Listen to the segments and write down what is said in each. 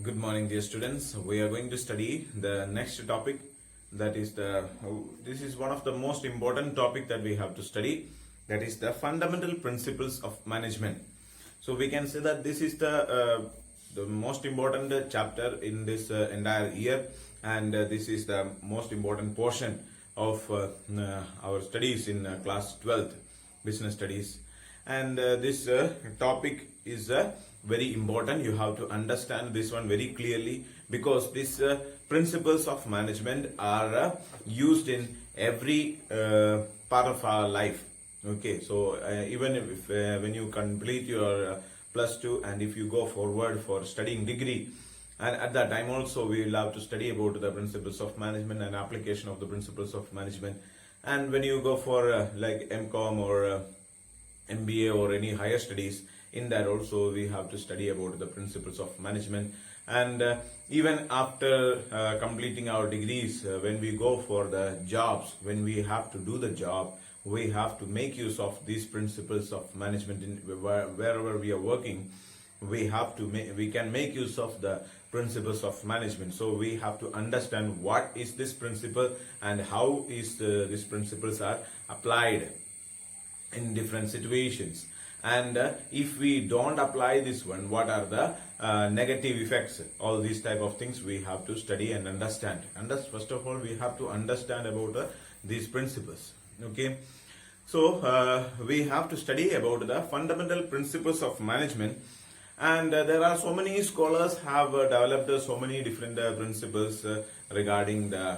Good morning, dear students. We are going to study the next topic. That is this is one of the most important topic that we have to study. That is the fundamental principles of management. So we can say that this is the most important chapter in this entire year, and this is the most important portion of our studies in class 12th business studies. And this topic is very important. You have to understand this one very clearly, because these principles of management are used in every part of our life. Okay, so even if when you complete your plus 2 and if you go forward for studying degree, and at that time also we will have to study about the principles of management and application of the principles of management. And when you go for like MCOM or MBA or any higher studies, in that also we have to study about the principles of management. And even after completing our degrees, when we go for the jobs, when we have to do the job, we have to make use of these principles of management. Wherever we are working, we can make use of the principles of management. So we have to understand what is this principle and how is these principles are applied in different situations. And if we don't apply this one, what are the negative effects? All these type of things we have to study and understand. And first of all, we have to understand about these principles. Okay, so we have to study about the fundamental principles of management. And there are so many scholars have developed so many different principles regarding the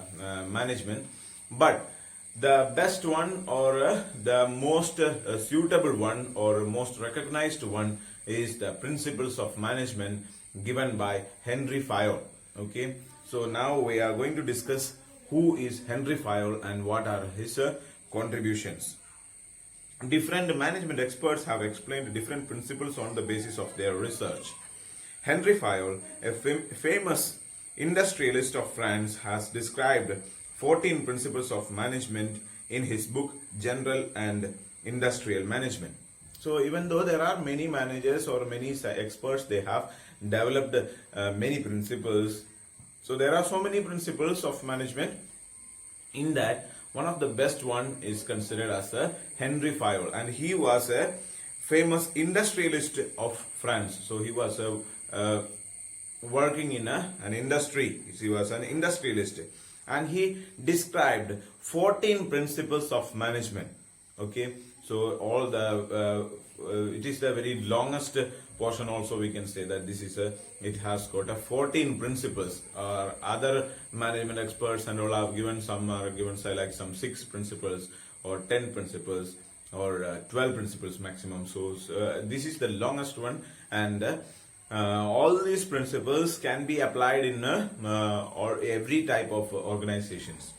management, but the best one or the most suitable one or most recognized one is the principles of management given by Henry Fayol. Okay, so now we are going to discuss who is Henry Fayol and what are his contributions. Different management experts have explained different principles on the basis of their research. Henry Fayol, a famous industrialist of France, has described 14 principles of management in his book General and Industrial Management. So even though there are many managers or many experts, they have developed many principles. So there are so many principles of management. In that, one of the best one is considered as Henry Fayol, and he was a famous industrialist of France. So he was working in an industry. He was an industrialist, and he described 14 principles of management. Okay, so all the it is the very longest portion. Also, we can say that this is it has got a 14 principles. Other management experts and all have given some are given say like some 6 principles or 10 principles or 12 principles maximum. So this is the longest one, and all these principles can be applied in or every type of organizations.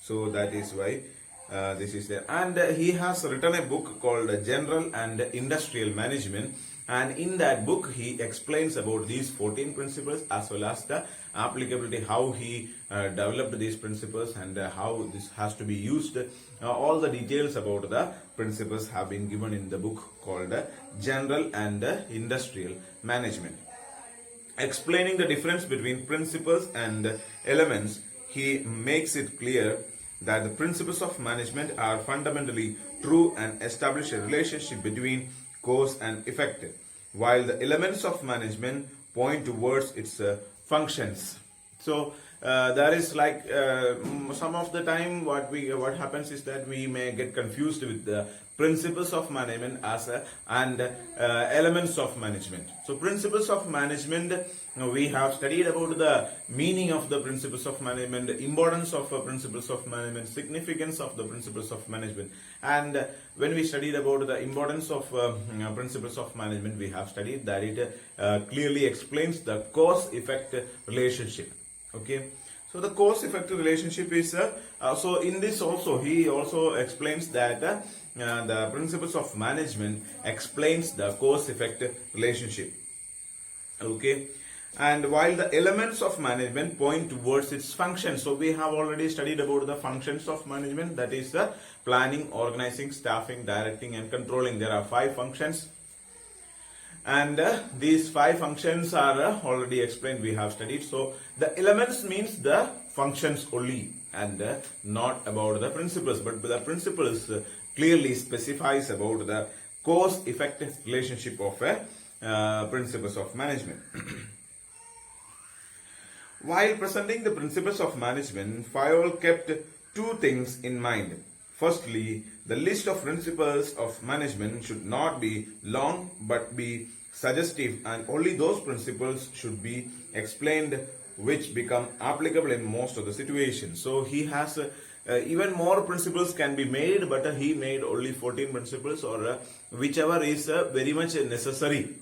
So that is why this is there. And he has written a book called General and Industrial Management, and in that book he explains about these 14 principles as well as the applicability, how he developed these principles and how this has to be used. All the details about the principles have been given in the book called General and Industrial Management. Explaining the difference between principles and elements, he makes it clear that the principles of management are fundamentally true and establish a relationship between cause and effect, while the elements of management point towards its functions. So there is like some of the time what happens is that we may get confused with the principles of management as and elements of management. So principles of management, we have studied about the meaning of the principles of management, the importance of principles of management, significance of the principles of management. And when we studied about the importance of principles of management, we have studied that it clearly explains the cause-effect relationship. Okay, so the cause-effect relationship is so in this also he also explains that the principles of management explains the cause-effect relationship. Okay, and while the elements of management point towards its function. So we have already studied about the functions of management, that is the planning, organizing, staffing, directing and controlling. There are 5 functions. And these 5 functions are already explained, we have studied. So the elements means the functions only, and not about the principles, but the principles clearly specifies about the cause-effect relationship of principles of management. While presenting the principles of management, Fayol kept 2 things in mind. Firstly, the list of principles of management should not be long but be suggestive, and only those principles should be explained which become applicable in most of the situations. So he has even more principles can be made, but he made only 14 principles, or whichever is very much necessary